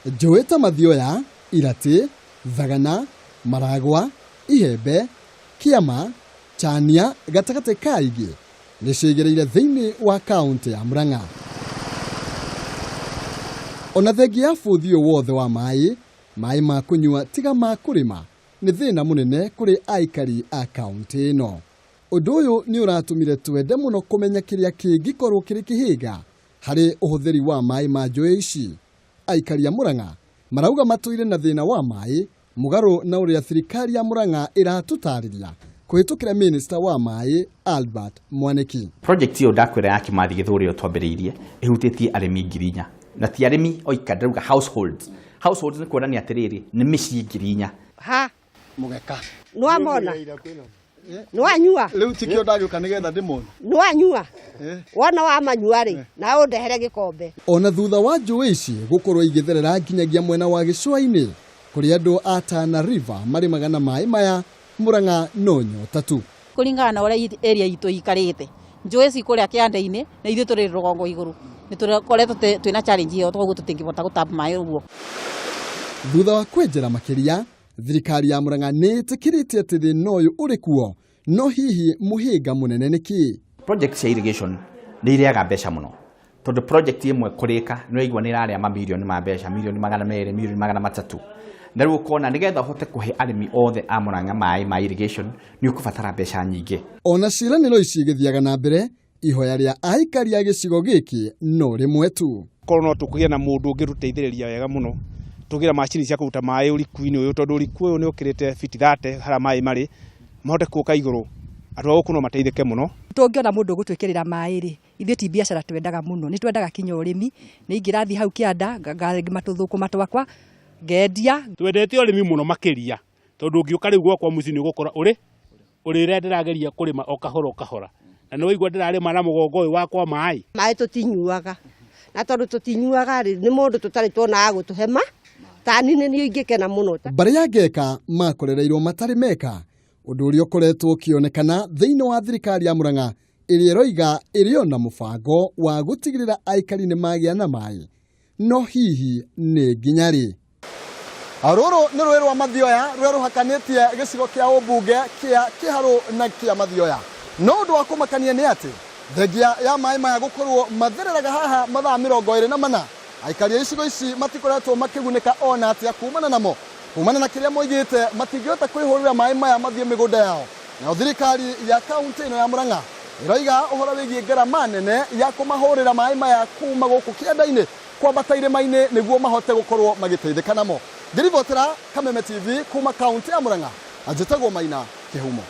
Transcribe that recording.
Joeta Mathioya, Irati, Thagana, Maragwa, Ihembe, Kiama, Chania, gatagate kaigi nicigereire thiini wa kaunti ya Murang'a. Ona thengia buthio wothe wa mai ma kunyua tiga ma kurima ni thina munene kuri aikari a kaunti ino. Undu uyu ni uratumire twende muno kumenya kiria kingikorwo kiri kihiga hari uhuthiri wa mai ma njui ici. Aikari a Murang'a marauga matuire na thina wa mai mugaru na uria thirikari ya Murang'a iratutariria kuhitukira Minister wa mai Albert Mwaniki. Project hiyo ndakwira ya Kimathi Githuri yo twambiriirie ihutitie arimi 4,000 na ti arimi oikandruga households ni kuonania atiriri ni micii 4,000 ha mugeka nwamona nwanyua riu tikio ndagiuka nigetha ndimona nwanyua wona wa manyua ri na undehere gikombe. Ona thutha wa njui ici gukorwo igitherera nginyagia mwena wa gicua-ini kuri andu a Tana River mari magana mai maya Murang'a no nyota tu. Kuringana na uria area itu ikarite njui ici kuria kiande-ini na ithu turi rugongo iguru ni turikoretwo twina challenge iyo twaguo tutingivota gutap mai uguo. Thutha wa kwenjera makiria thirikari ya Murang'a ni itikiritie ati thina uyu uri kuo no hihi muhinga munene niki. Project ya irrigation ni iriaga mbeca muno tondu project imwe kurika no igwa ni iraria mamilioni ma mbeca milioni 200 milioni 300 na riu kona nigetha hote kuhe arimi othe a Murang'a mai ma irrigation ni ukubatara mbeca nyingi. Ona ciraniro ici githiaga na mbere ihoya ria aikari a gicigo giki no rimwe tu. Korwo no tukugia na mundu ungiruteithiriria wega muno tugira macini cia kuruta mai urikuini uyu tondu uriku uyu ni ukirite fiti 30 hara mai mari mahote kuka iguru andu a gukuno mateithike muno. Tungiona mundu gutwikirira mai ri ithuĩ ti biacara twendaga muno ni twendaga kinya urimi ni ingirathi hau kianda matuthuku matwakwa ngendia twendete urimi muno makiria tondu ungiuka riu gwakwa muci ni gukora urire ndirageria kurima o kahora na no igwa ndirarima na mugongo uyu wakwa mai tutinyuaga na tondu tutinyuaga ri ni mundu tutari tuona agutuhema tanine ni ingikena muno. Bari ya ngeka makorereirwo matari meka undu uria ukoretwo ukionekana thiini wa thirikari ya Murang'a iria roiga irio na mubango wa gutigirira aikari ni magia na mai no hihi ni nginyari. Aruru ni rwero wa Mathioya rwero hakanitie gicigo kia ubunge kia Kiharu na kia Mathioya no undu wa kumakania ni ati thengia ya mai maya gukorwo mathereraga haha mathaa 24 aikari icigo ici matikoretwo makigunika ona atia kumana namo kumana na kiria moigite matingihota kwihurira mai maya mathie migunda yao. Na thirikari ya kaunti ino ya Murang'a iroiga uhoro wigie ngarama nene ya kumahurira mai maya kuma guku kianda-ini kwambata irima-ini niguo mahote gukorwo magiteithika namo. Ngiribotera Kameme TV kuma kaunti ya Murang'a, ajitagwo Maina Kihumo.